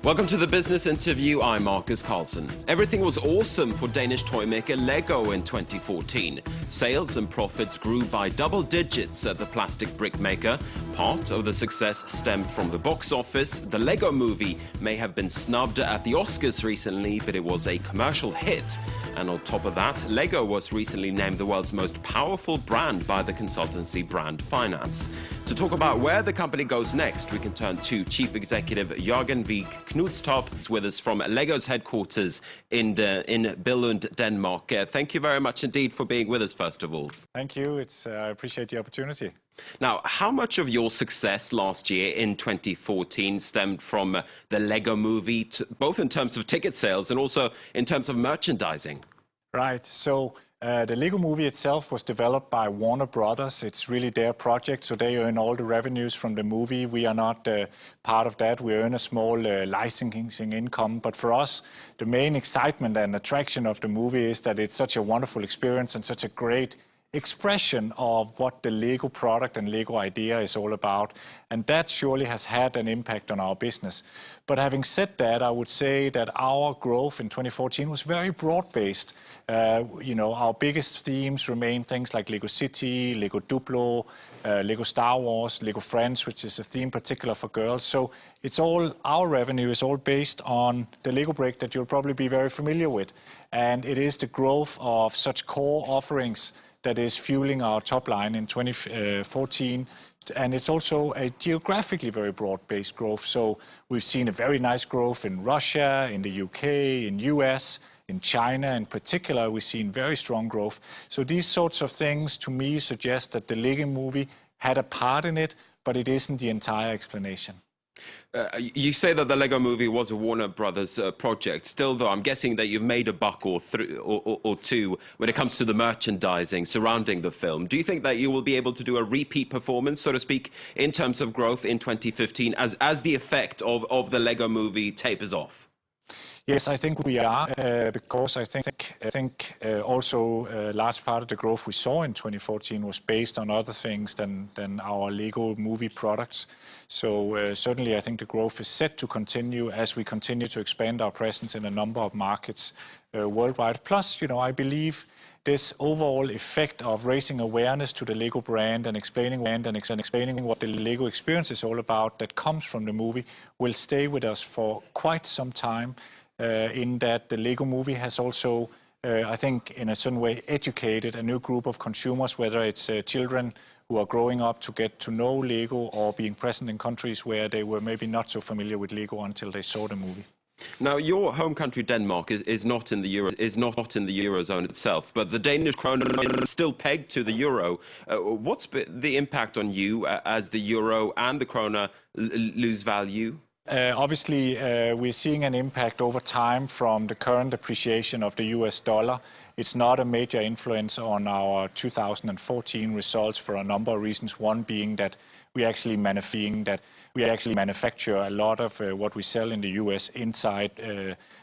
Welcome to the business interview. I'm Markus Karlsson. Everything was awesome for Danish toy maker Lego in 2014. Sales and profits grew by double digits at the plastic brick maker. Part of the success stemmed from the box office. The Lego movie may have been snubbed at the Oscars recently, but it was a commercial hit. And on top of that, Lego was recently named the world's most powerful brand by the consultancy Brand Finance. To talk about where the company goes next, we can turn to Chief Executive Jorgen Vig Knudstorp. He's with us from Lego's headquarters in Billund, Denmark. Thank you very much indeed for being with us, first of all. Thank you. I appreciate the opportunity. Now, how much of your success last year in 2014 stemmed from the Lego movie, both in terms of ticket sales and also in terms of merchandising? Right. So the Lego movie itself was developed by Warner Brothers. It's really their project, so they earn all the revenues from the movie. We are not part of that. We earn a small licensing income. But for us, the main excitement and attraction of the movie is that it's such a wonderful experience and such a great expression of what the Lego product and Lego idea is all about. And that surely has had an impact on our business. But having said that, I would say that our growth in 2014 was very broad-based. Our biggest themes remain things like Lego City, Lego Duplo, Lego Star Wars, Lego Friends, which is a theme particular for girls. So our revenue is all based on the Lego brick that you'll probably be very familiar with. And it is the growth of such core offerings that is fueling our top line in 2014. And it's also a geographically very broad-based growth. So we've seen a very nice growth in Russia, in the UK, in US, in China in particular. We've seen very strong growth. So these sorts of things, to me, suggest that the Lego movie had a part in it, but it isn't the entire explanation. You say that the Lego movie was a Warner Brothers project. Still, though, I'm guessing that you've made a buck or two when it comes to the merchandising surrounding the film. Do you think that you will be able to do a repeat performance, so to speak, in terms of growth in 2015 as the effect of the Lego movie tapers off? Yes, I think we are, because I think also a large part of the growth we saw in 2014 was based on other things than our Lego movie products. So certainly I think the growth is set to continue as we continue to expand our presence in a number of markets worldwide. Plus, I believe this overall effect of raising awareness to the Lego brand and explaining what the Lego experience is all about that comes from the movie will stay with us for quite some time. In that the Lego movie has also, I think, in a certain way, educated a new group of consumers, whether it's children who are growing up to get to know Lego or being present in countries where they were maybe not so familiar with Lego until they saw the movie. Now, your home country Denmark is not in the eurozone itself, but the Danish kroner is still pegged to the euro. What's the impact on you as the euro and the kroner lose value? Obviously, we're seeing an impact over time from the current appreciation of the US dollar. It's not a major influence on our 2014 results for a number of reasons. One being that we actually manufacture a lot of what we sell in the US inside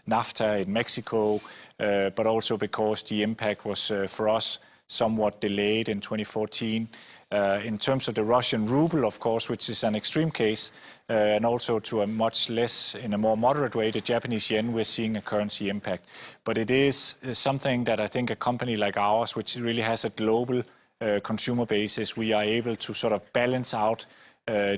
NAFTA in Mexico, but also because the impact was for us somewhat delayed in 2014. In terms of the Russian ruble, of course, which is an extreme case, and also to a much less, in a more moderate way, the Japanese yen, we're seeing a currency impact. But it is something that I think a company like ours, which really has a global consumer basis, we are able to sort of balance out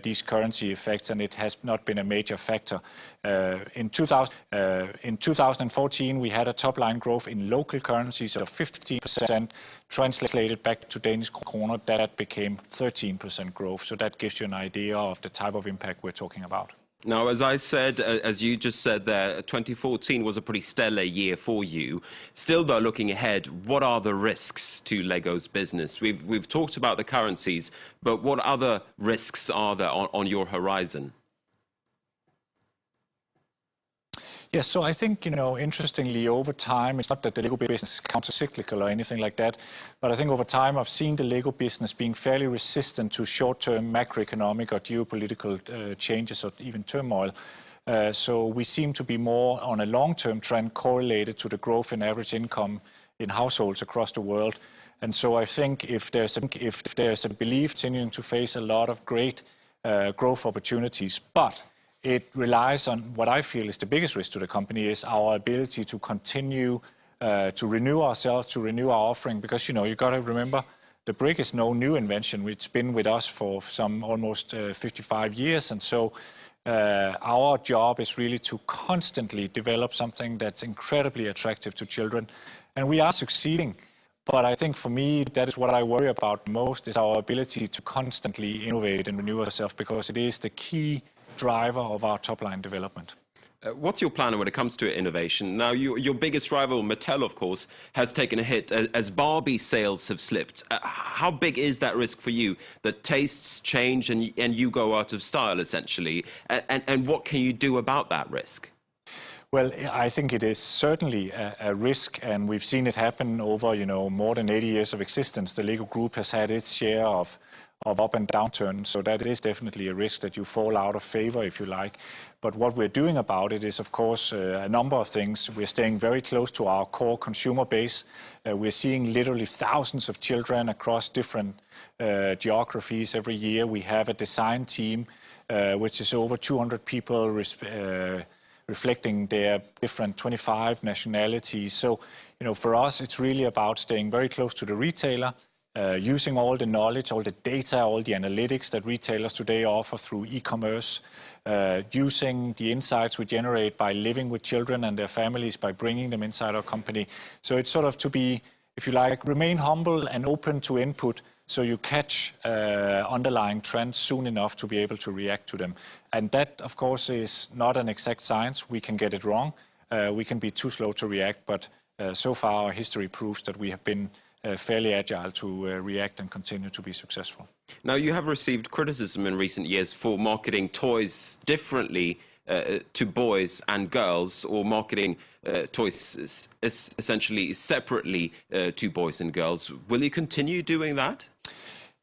these currency effects, and it has not been a major factor. In 2014, we had a top-line growth in local currencies of 15%. Translated back to Danish kroner, that became 13% growth. So that gives you an idea of the type of impact we're talking about. Now, as I said, as you just said there, 2014 was a pretty stellar year for you. Still, though, looking ahead, what are the risks to Lego's business? We've talked about the currencies, but what other risks are there on your horizon? Yes, so I think, interestingly, over time, it's not that the Lego business is counter-cyclical or anything like that, but I think over time I've seen the Lego business being fairly resistant to short-term macroeconomic or geopolitical changes or even turmoil. So we seem to be more on a long-term trend correlated to the growth in average income in households across the world. And so I think if there's a belief continuing to face a lot of great growth opportunities, but it relies on what I feel is the biggest risk to the company is our ability to continue to renew ourselves, to renew our offering, because, you know, you got to remember, the brick is no new invention. It's been with us for some almost 55 years, and so our job is really to constantly develop something that's incredibly attractive to children, and we are succeeding. But I think for me, that is what I worry about most, is our ability to constantly innovate and renew ourselves, because it is the key driver of our top-line development. What's your plan when it comes to innovation? Now, your biggest rival, Mattel, of course, has taken a hit as Barbie sales have slipped. How big is that risk for you, that tastes change and you go out of style, essentially? And what can you do about that risk? Well, I think it is certainly a risk, and we've seen it happen over, you know, more than 80 years of existence. The Lego Group has had its share of up and downturns, so that is definitely a risk that you fall out of favor, if you like. But what we're doing about it is, of course, a number of things. We're staying very close to our core consumer base. We're seeing literally thousands of children across different geographies every year. We have a design team, which is over 200 people, reflecting their different 25 nationalities. So, you know, for us, it's really about staying very close to the retailer, using all the knowledge, all the data, all the analytics that retailers today offer through e-commerce, using the insights we generate by living with children and their families, by bringing them inside our company. So it's sort of to be, if you like, remain humble and open to input, so you catch underlying trends soon enough to be able to react to them. And that, of course, is not an exact science. We can get it wrong. We can be too slow to react, but so far our history proves that we have been fairly agile to react and continue to be successful. Now, you have received criticism in recent years for marketing toys differently to boys and girls, or marketing toys essentially separately to boys and girls. Will you continue doing that?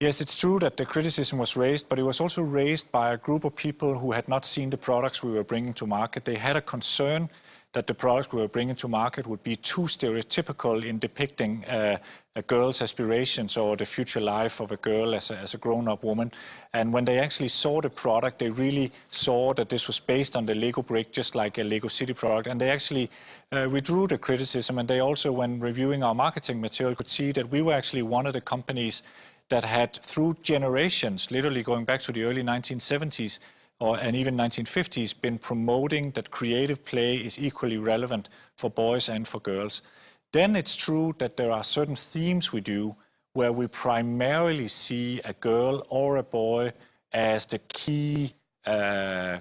Yes, it's true that the criticism was raised, but it was also raised by a group of people who had not seen the products we were bringing to market. They had a concern that the products we were bringing to market would be too stereotypical in depicting a girl's aspirations or the future life of a girl as a grown-up woman. And when they actually saw the product, they really saw that this was based on the Lego brick, just like a Lego City product. And they actually withdrew the criticism. And they also, when reviewing our marketing material, could see that we were actually one of the companies that had, through generations, literally going back to the early 1970s, and even 1950s, been promoting that creative play is equally relevant for boys and for girls. Then it's true that there are certain themes we do where we primarily see a girl or a boy as the key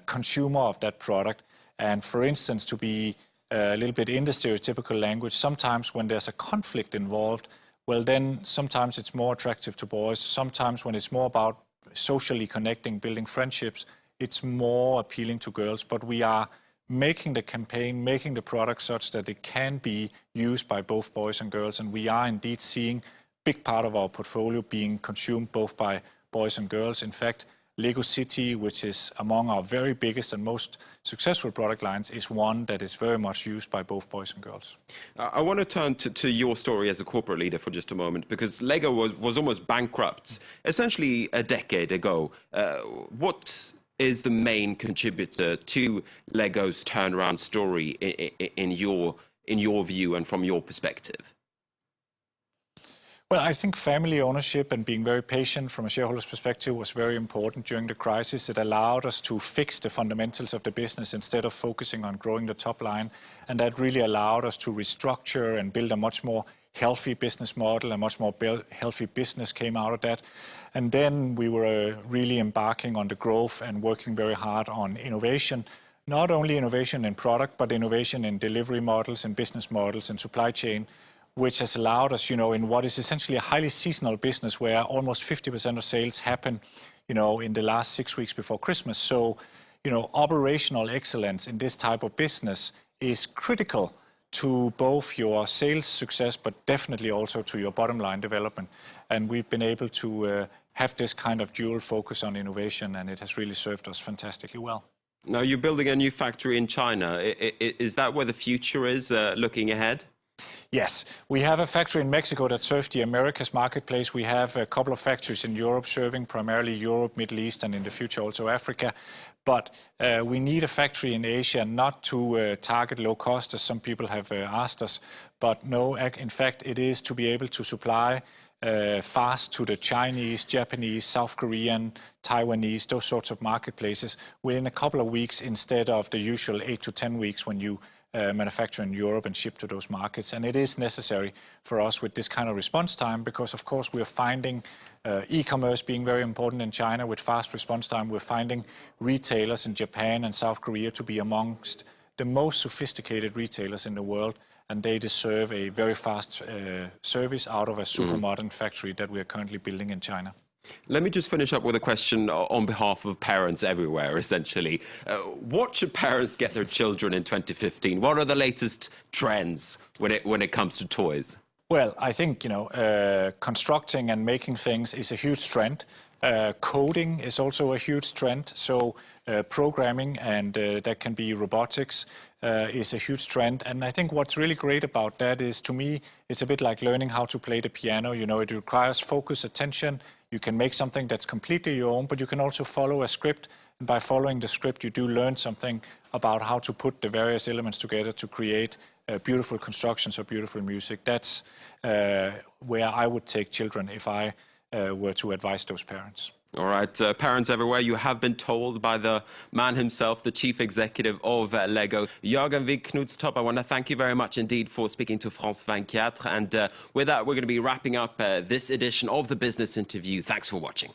consumer of that product. And for instance, to be a little bit in the stereotypical language, sometimes when there's a conflict involved, well, then sometimes it's more attractive to boys. Sometimes when it's more about socially connecting, building friendships, it's more appealing to girls. But we are making the campaign, making the product such that it can be used by both boys and girls. And we are indeed seeing a big part of our portfolio being consumed both by boys and girls. In fact, Lego City, which is among our very biggest and most successful product lines, is one that is very much used by both boys and girls. I want to turn to your story as a corporate leader for just a moment, because Lego was almost bankrupt essentially a decade ago. What is the main contributor to Lego's turnaround story in your view and from your perspective? Well, I think family ownership and being very patient from a shareholder's perspective was very important during the crisis. It allowed us to fix the fundamentals of the business instead of focusing on growing the top line. And that really allowed us to restructure and build a much more healthy business model. A much more healthy business came out of that. And then we were really embarking on the growth and working very hard on innovation. Not only innovation in product, but innovation in delivery models and business models and supply chain, which has allowed us, in what is essentially a highly seasonal business where almost 50% of sales happen, in the last 6 weeks before Christmas. So, operational excellence in this type of business is critical to both your sales success, but definitely also to your bottom line development. And we've been able to have this kind of dual focus on innovation, and it has really served us fantastically well. Now, you're building a new factory in China. Is that where the future is looking ahead? Yes, we have a factory in Mexico that serves the Americas marketplace. We have a couple of factories in Europe serving primarily Europe, Middle East, and in the future also Africa. But we need a factory in Asia, not to target low cost, as some people have asked us. But no, in fact, it is to be able to supply fast to the Chinese, Japanese, South Korean, Taiwanese, those sorts of marketplaces within a couple of weeks instead of the usual 8 to 10 weeks when you manufacture in Europe and ship to those markets. And it is necessary for us with this kind of response time because, of course, we're finding e-commerce being very important in China with fast response time. We're finding retailers in Japan and South Korea to be amongst the most sophisticated retailers in the world, and they deserve a very fast service out of a super modern factory that we are currently building in China. Let me just finish up with a question on behalf of parents everywhere, essentially. What should parents get their children in 2015? What are the latest trends when it comes to toys? Well, I think, constructing and making things is a huge trend. Coding is also a huge trend. So programming, and that can be robotics, is a huge trend. And I think what's really great about that is, to me, it's a bit like learning how to play the piano. It requires focus, attention. You can make something that's completely your own, but you can also follow a script. And by following the script, you do learn something about how to put the various elements together to create beautiful constructions or beautiful music. That's where I would take children if I were to advise those parents. All right, parents everywhere, you have been told by the man himself, the chief executive of Lego, Jorgen Vig Knudstorp. I want to thank you very much indeed for speaking to France 24. And with that, we're going to be wrapping up this edition of the Business Interview. Thanks for watching.